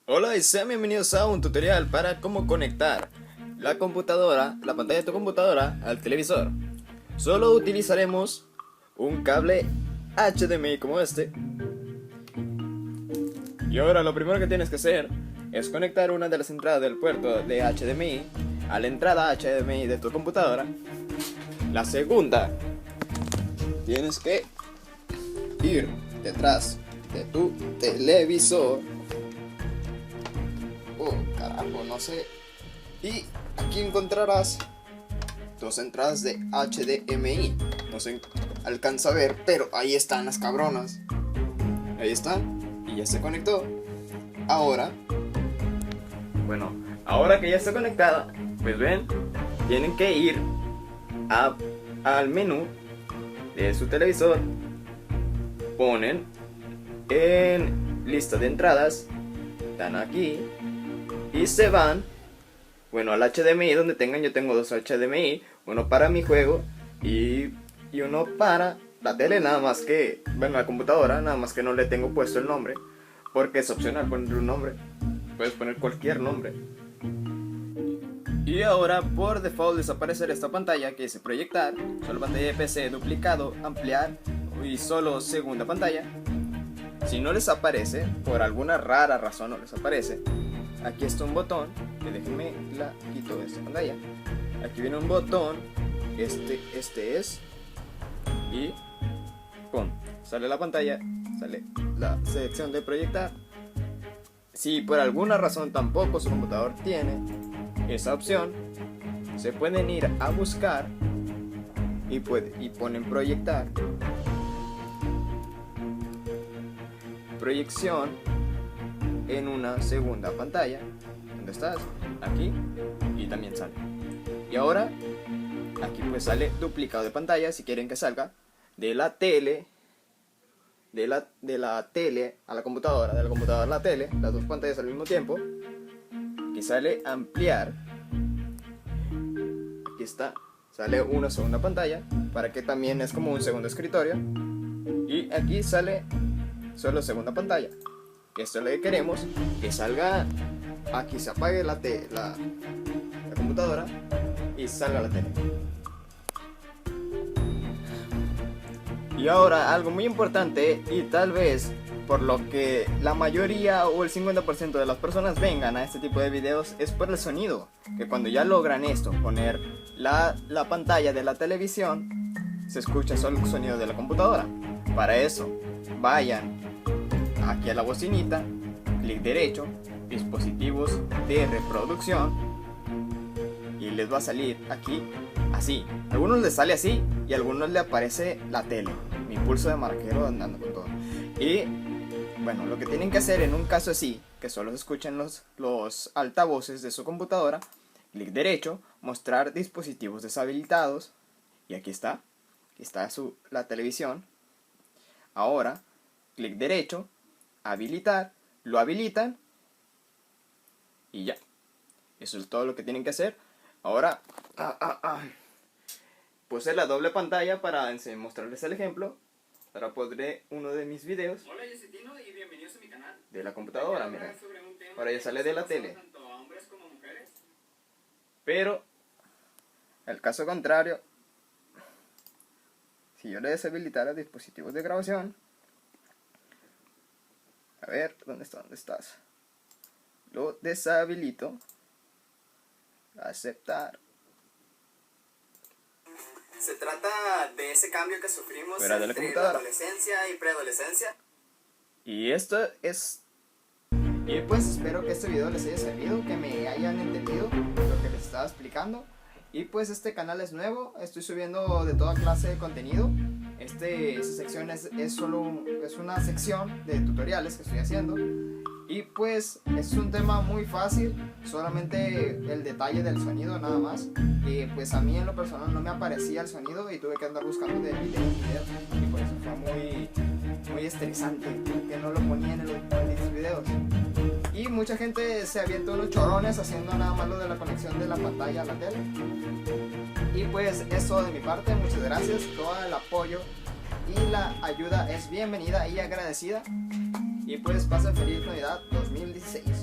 Hola y sean bienvenidos a un tutorial para cómo conectar la pantalla de tu computadora al televisor. Solo utilizaremos un cable HDMI como este. Y ahora lo primero que tienes que hacer es conectar una de las entradas del puerto de HDMI a la entrada HDMI de tu computadora. La segunda, tienes que ir detrás de tu televisor. Oh, carajo, no sé. Y aquí encontrarás dos entradas de HDMI. No se alcanza a ver, pero ahí están las cabronas. Ahí están. Y ya se conectó. Ahora que ya está conectada, pues ven, tienen que ir al menú de su televisor. Ponen en lista de entradas, dan aquí y se van, al HDMI donde tengan. Yo tengo dos HDMI, uno para mi juego y uno para la tele, nada más que, la computadora, nada más que no le tengo puesto el nombre, porque es opcional ponerle un nombre, puedes poner cualquier nombre. Y ahora por default desaparecerá esta pantalla que dice proyectar, solo pantalla de PC, duplicado, ampliar y solo segunda pantalla. Si no les aparece, por alguna rara razón no les aparece, aquí está un botón, que déjenme la quito de esta pantalla. Aquí viene un botón, este es, y ¡pum! Sale la pantalla, sale la selección de proyectar. Si por alguna razón tampoco su computador tiene esa opción, se pueden ir a buscar y ponen proyectar, proyección en una segunda pantalla. ¿Dónde estás? Aquí, y también sale. Y ahora aquí pues sale duplicado de pantalla. Si quieren que salga de la tele, de la tele a la computadora, de la computadora a la tele, las dos pantallas al mismo tiempo. Aquí sale ampliar, aquí está, sale una segunda pantalla, para que también es como un segundo escritorio. Y aquí sale solo segunda pantalla. Esto es lo que queremos, que salga. Aquí se apague la computadora y salga la tele. Y ahora algo muy importante, y tal vez por lo que la mayoría o el 50% de las personas vengan a este tipo de videos, es por el sonido. Que cuando ya logran esto, poner la pantalla de la televisión, se escucha solo el sonido de la computadora. Para eso, vayan aquí a la bocinita, clic derecho, dispositivos de reproducción, y les va a salir aquí así. A algunos les sale así y a algunos le aparece la tele, mi pulso de marquero andando con todo. Y lo que tienen que hacer en un caso así, que solo se escuchen los altavoces de su computadora, clic derecho, mostrar dispositivos deshabilitados, y aquí está la televisión. Ahora clic derecho, habilitar, lo habilitan y ya. Eso es todo lo que tienen que hacer. Ahora puse la doble pantalla para mostrarles el ejemplo. Ahora pondré uno de mis videos. Hola, yo soy Tino y bienvenidos a mi canal. De la computadora, miren. Ahora ya sale de la tele. Tanto a hombres como a mujeres. Pero el caso contrario, si yo le deshabilitara dispositivos de grabación, a ver, ¿dónde estás? Lo deshabilito. Aceptar. Se trata de ese cambio que sufrimos Fuera de la entre computadora. adolescencia y preadolescencia. Y esto es... Y pues espero que este video les haya servido, que me hayan entendido lo que les estaba explicando. Y pues este canal es nuevo, estoy subiendo de toda clase de contenido. Esta sección es una sección de tutoriales que estoy haciendo. Y pues es un tema muy fácil, solamente el detalle del sonido nada más. Y pues a mí en lo personal no me aparecía el sonido y tuve que andar buscando de video en video. Y por eso fue muy estresante, que no lo ponía en los videos. Y mucha gente se avienta unos chorones haciendo nada más lo de la conexión de la pantalla a la tele. Y pues eso de mi parte, muchas gracias. Todo el apoyo y la ayuda es bienvenida y agradecida. Y pues pasen feliz Navidad 2016.